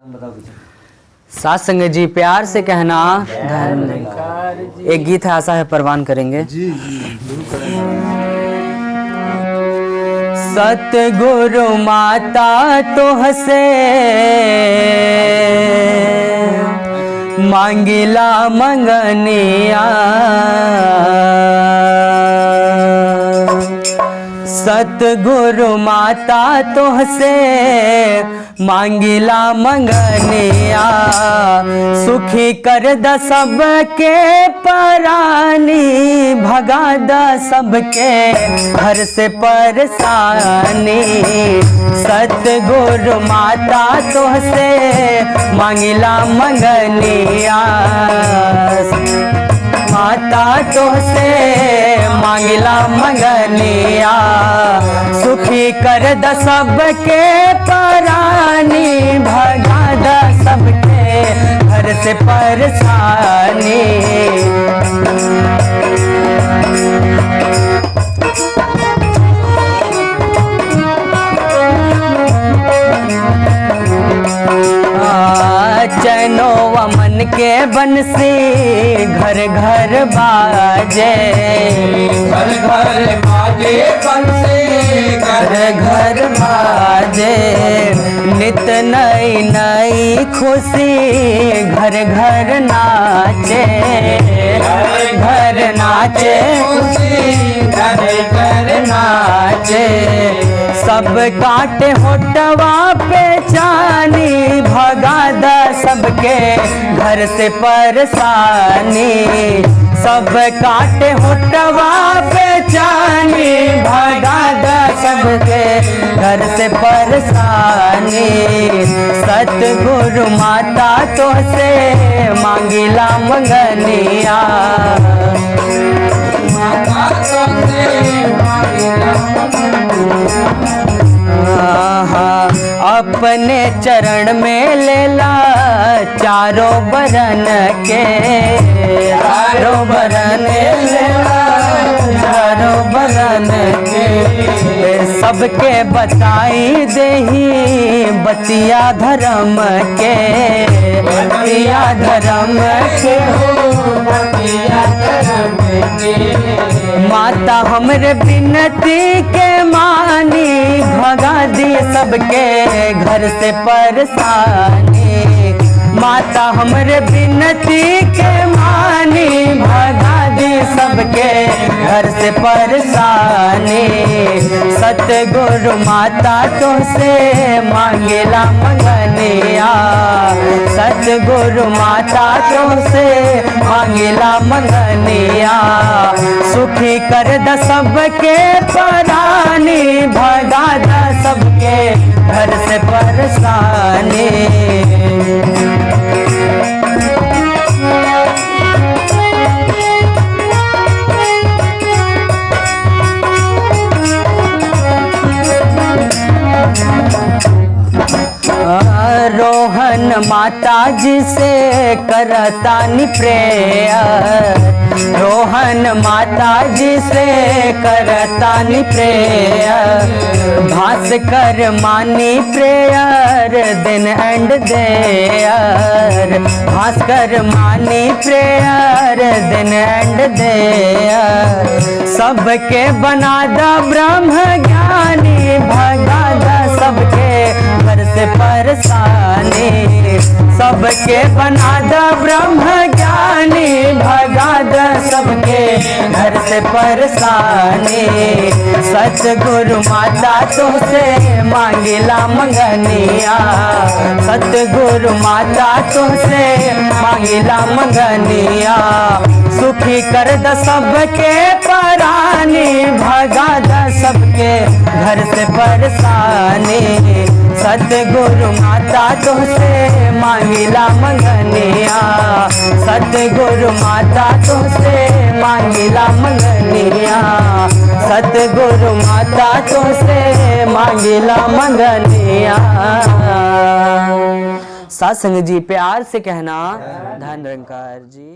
साथ संगत जी प्यार से कहना धन। एक गीत है, आशा है परवान करेंगे। जी जरूर करेंगे। सतगुरु माता तो हसे मांगिला मंगनिया, सतगुरु माता तो हसे मांगिला मंगनिया, सुखी कर द सबके परानी, भगा द सबके घर से परेशानी। सतगुरु माता तो से मांगिला मंगनिया, माता तो से मांगिला मंगनिया, सुखी कर द सबके परानी, भगा द सबके घर से परेशानी। चैनो मन के बंसी घर घर बाजे, घर घर बाजे बंसी, घर घर बाजे। नित नई नई खुशी घर घर नाचे, घर घर नाचे खुशी घर घर नाचे। सब काटे होटवा पे चानी, भगा द सबके घर से परेशानी। सब काटे होटवा पे चानी, भगा द सबके घर से परेशानी। सतगुरु माता तो से मांगिला मंगनिया, माता तो से मांगिला अपने चरण में लेला चारों बरन के, चारों बरन लेला चारों बरन के। सबके बताई देही बतिया धर्म के, बतिया धर्म के हो, बतिया धर्म के। माता हमरे बिनती के मानी, भगा दी सबके घर से परेशानी। माता हमरे बिनती के मानी, भगा दी सबके घर से परेशानी। सतगुरु माता तो से मांगिला मंगनिया, सतगुरु माता तो से मांगिला मंगनिया, सुखी कर द सबके परानी, भगा द सबके घर से परेशानी। रोहन माता जी से करतानी प्रेयर, रोहन माता जी से करतानी प्रेयर। भास्कर मानी प्रेयर दिन एंड देयर, भास्कर मानी प्रेयर दिन एंड देयर। सबके बना द ब्रह्म ज्ञानी, भगा द सबके घर से परेशानी। सबके बना द ब्रह्म ज्ञानी, भगा द सबके घर से परेशानी। सतगुरु माता तो से मांगिला मंगनिया, सतगुरु माता तो से मांगिला मंगनिया, सुखी कर द सबके परानी, भगा द सबके घर से परेशानी। सतगुरु माता तो से मांगिला मंगनिया, सतगुरु माता तो से मांगिला मंगनिया, सतगुरु माता तो से मांगिला मंगनिया। साथ संग जी प्यार से कहना धन निरंकार जी।